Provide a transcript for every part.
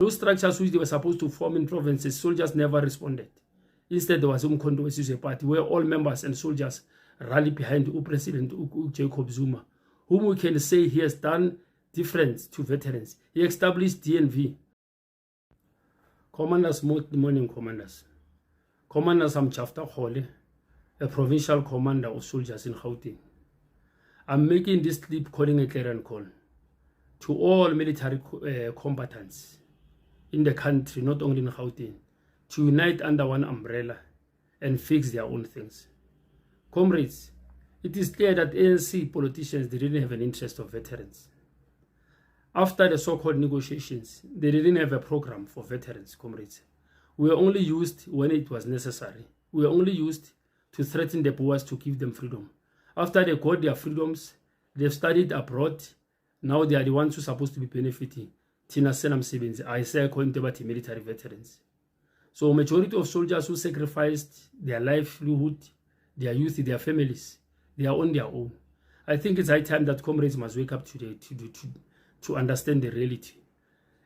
Those structures which they were supposed to form in provinces, soldiers never responded. Instead, there was Umkhonto weSizwe Party, where all members and soldiers rallied behind President Jacob Zuma, whom we can say he has done different to veterans. He established DNV. Commanders, good morning, commanders. Commanders, I'm Chafta Khole, a provincial commander of soldiers in Gauteng. I'm making this clip calling a clarion call to all military combatants in the country, not only in Gauteng, to unite under one umbrella and fix their own things. Comrades, it is clear that ANC politicians didn't have an interest of veterans. After the so-called negotiations, they didn't have a program for veterans, comrades. We were only used when it was necessary. We were only used to threaten the Boers to give them freedom. After they got their freedoms, they've studied abroad. Now they are the ones who are supposed to be benefiting. Tina Senam Sebens, I say according to military veterans. So majority of soldiers who sacrificed their livelihood, their youth, their families, they are on their own. I think it's high time that comrades must wake up today to understand the reality.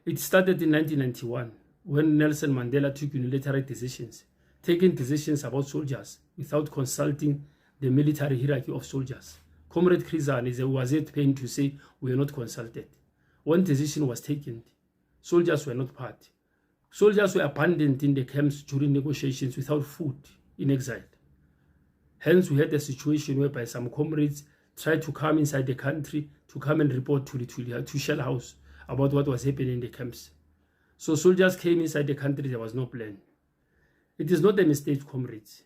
It started in 1991 when Nelson Mandela took unilateral decisions, taking decisions about soldiers without consulting the military hierarchy of soldiers. Comrade Krizan was at pain to say we were not consulted. One decision was taken. Soldiers were not part. Soldiers were abandoned in the camps during negotiations without food in exile. Hence, we had a situation whereby some comrades tried to come inside the country to come and report to Shell House about what was happening in the camps. So soldiers came inside the country, there was no plan. It is not a mistake, comrades,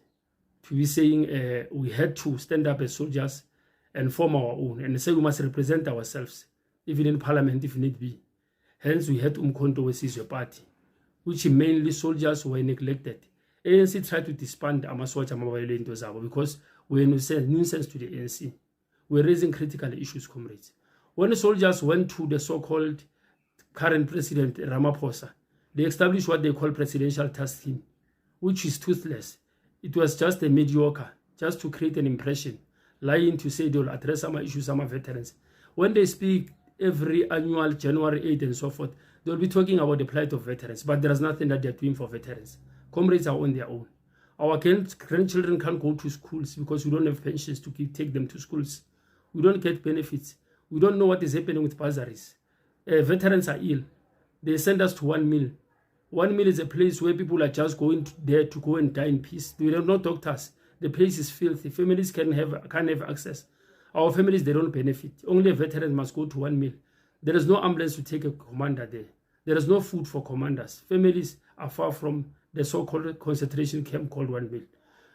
to be saying we had to stand up as soldiers and form our own and say we must represent ourselves, even in parliament if need be. Hence, we had Umkhonto weSizwe Party, which mainly soldiers were neglected. ANC tried to disband Amaswacha Mabayelo into Zabo because we were nuisance to the ANC. We're raising critical issues, comrades. When the soldiers went to the so-called current president Ramaphosa, they established what they call presidential task team, which is toothless. It was just a mediocre, just to create an impression, lying to say they will address some issues, some veterans. When they speak every annual January 8 and so forth, they'll be talking about the plight of veterans, but there's nothing that they're doing for veterans. Comrades are on their own. Our grandchildren can't go to schools because we don't have pensions to take them to schools. We don't get benefits. We don't know what is happening with bursaries. Veterans are ill. They send us to 1 mil. 1 mil is a place where people are just going there to go and die in peace. We don't know doctors. The place is filthy. Families can't have access. Our families, they don't benefit. Only a veteran must go to 1 mil. There is no ambulance to take a commander there. There is no food for commanders. Families are far from the so-called concentration camp called 1 mil.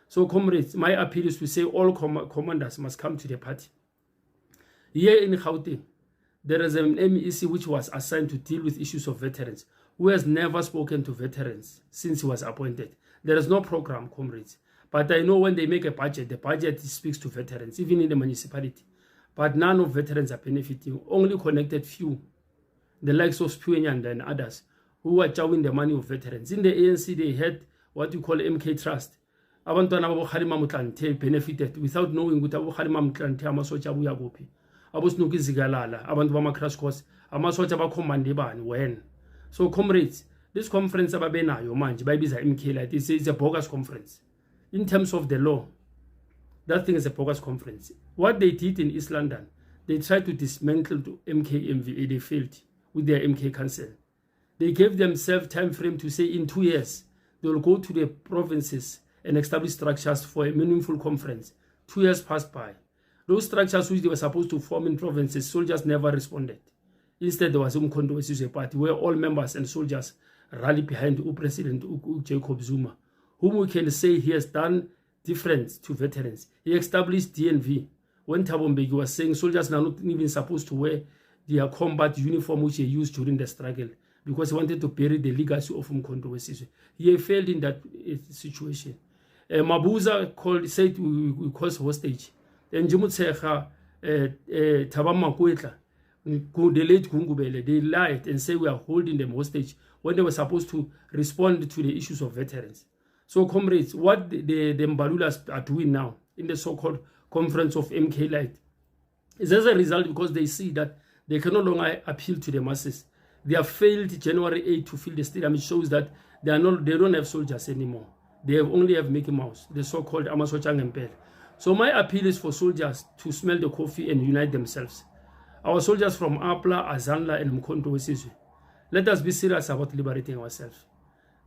So, comrades, my appeal is to say all commanders must come to the party. Here in Gauteng, there is an MEC which was assigned to deal with issues of veterans, who has never spoken to veterans since he was appointed. There is no program, comrades. But I know when they make a budget, the budget speaks to veterans, even in the municipality. But none of veterans are benefiting, only connected few, the likes of Spuenyanda and others, who are chowing the money of veterans. In the ANC, they had what you call MK Trust. Abantwana babo Kgalema Motlanthe benefited without knowing ukuthi abo Kgalema Motlanthe amasotsha abuya kuphi. Abo Snuki Zigalala, abantu bama crash course, amasotsha bakhomande bani when. So comrades, this conference ababenayo manje bayibiza MK Light, it's a bogus conference. In terms of the law, that thing is a bogus conference. What they did in East London, they tried to dismantle MKMVA, they failed with their MK Council. They gave themselves time frame to say in 2 years, they will go to the provinces and establish structures for a meaningful conference. 2 years passed by. Those structures which they were supposed to form in provinces, soldiers never responded. Instead, there was Umkhonto weSizwe Party, where all members and soldiers rallied behind President Jacob Zuma, whom we can say he has done different to veterans. He established DNV. When Thabo Mbeki was saying soldiers are not even supposed to wear their combat uniform which they used during the struggle, because he wanted to bury the legacy of Umkhonto weSizwe. He failed in that situation. Mabuza said we cause hostage. And Jimutsecha, Thabang Makwetla, the late Gungubele, they lied and say we are holding them hostage when they were supposed to respond to the issues of veterans. So, comrades, what the Mbalulas are doing now in the so-called conference of MK Light is as a result because they see that they can no longer appeal to the masses. They have failed January 8 to fill the stadium. It shows that they don't have soldiers anymore. They only have Mickey Mouse, the so-called Amasochang Empel. So my appeal is for soldiers to smell the coffee and unite themselves. Our soldiers from Apla, Azanla, and Mkhonto Wesizwe, let us be serious about liberating ourselves.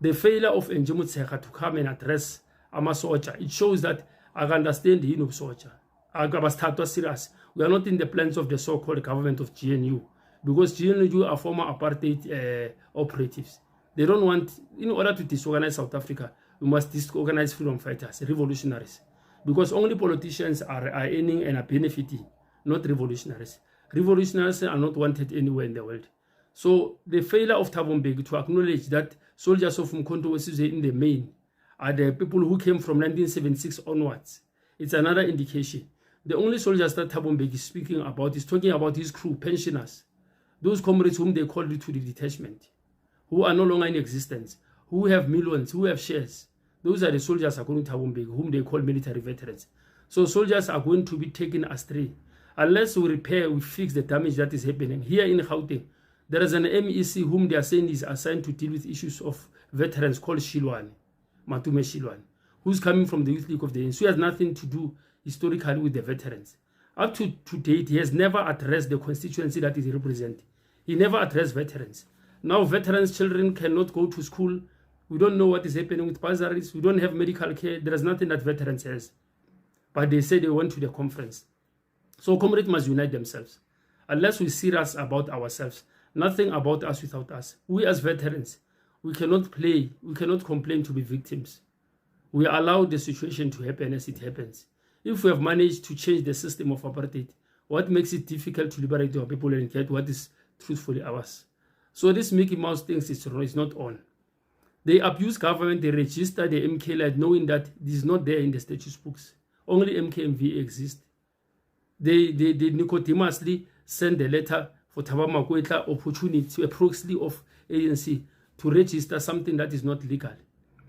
The failure of Njimu Tshekga to come and address Amasocha, it shows that I understand the of Socha. I serious. We are not in the plans of the so-called government of GNU, because GNU are former apartheid operatives. They don't want, in order to disorganize South Africa, we must disorganize freedom fighters, revolutionaries. Because only politicians are earning and are benefiting, not revolutionaries. Revolutionaries are not wanted anywhere in the world. So the failure of Thabo Mbeki to acknowledge that soldiers of Mkhonto Wesizwe in the main are the people who came from 1976 onwards, it's another indication. The only soldiers that Thabo Mbeki is speaking about is talking about his crew, pensioners, those comrades whom they called to the detachment, who are no longer in existence, who have millions, who have shares. Those are the soldiers according to Thabo Mbeki, whom they call military veterans. So soldiers are going to be taken astray. Unless we repair, we fix the damage that is happening. Here in Gauteng, there is an MEC whom they are saying is assigned to deal with issues of veterans called Shilwane, Matume Shilwane, who's coming from the Youth League of the ANC, who has nothing to do historically with the veterans. Up to date, he has never addressed the constituency that he represents. He never addressed veterans. Now veterans' children cannot go to school. We don't know what is happening with bursaries. We don't have medical care. There is nothing that veterans has. But they say they went to the conference. So comrades must unite themselves. Unless we're serious about ourselves, nothing about us without us. We as veterans, we cannot play, we cannot complain to be victims. We allow the situation to happen as it happens. If we have managed to change the system of apartheid, what makes it difficult to liberate our people and get what is truthfully ours? So this Mickey Mouse thing is not on. They abuse government, they register the MK light knowing that this is not there in the statute books. Only MKMV exists. They nicodemously send a letter for Thabo Makwetla opportunity, a proxy of ANC, to register something that is not legal.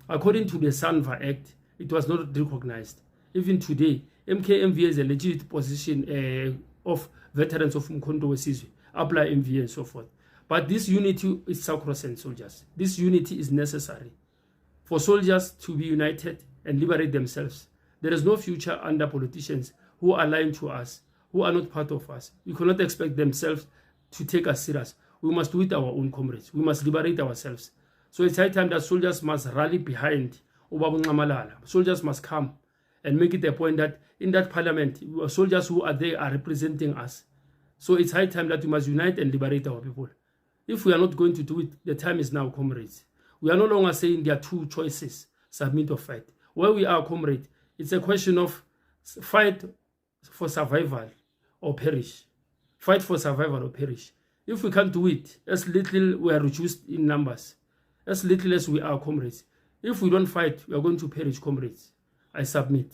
According to the Sanva Act, it was not recognized. Even today, MKMV is a legit position of veterans of Mkhonto Wesizwe, apply MV and so forth. But this unity is sacrosanct, soldiers. This unity is necessary for soldiers to be united and liberate themselves. There is no future under politicians who are lying to us, who are not part of us. We cannot expect themselves to take us serious. We must do it our own comrades. We must liberate ourselves. So it's high time that soldiers must rally behind Obabu Nxamalala. Soldiers must come and make it a point that in that parliament, soldiers who are there are representing us. So it's high time that we must unite and liberate our people. If we are not going to do it, the time is now, comrades. We are no longer saying there are two choices, submit or fight. Where we are, comrade, it's a question of fight for survival or perish. Fight for survival or perish. If we can't do it, as little we are reduced in numbers, as little as we are, comrades. If we don't fight, we are going to perish, comrades. I submit.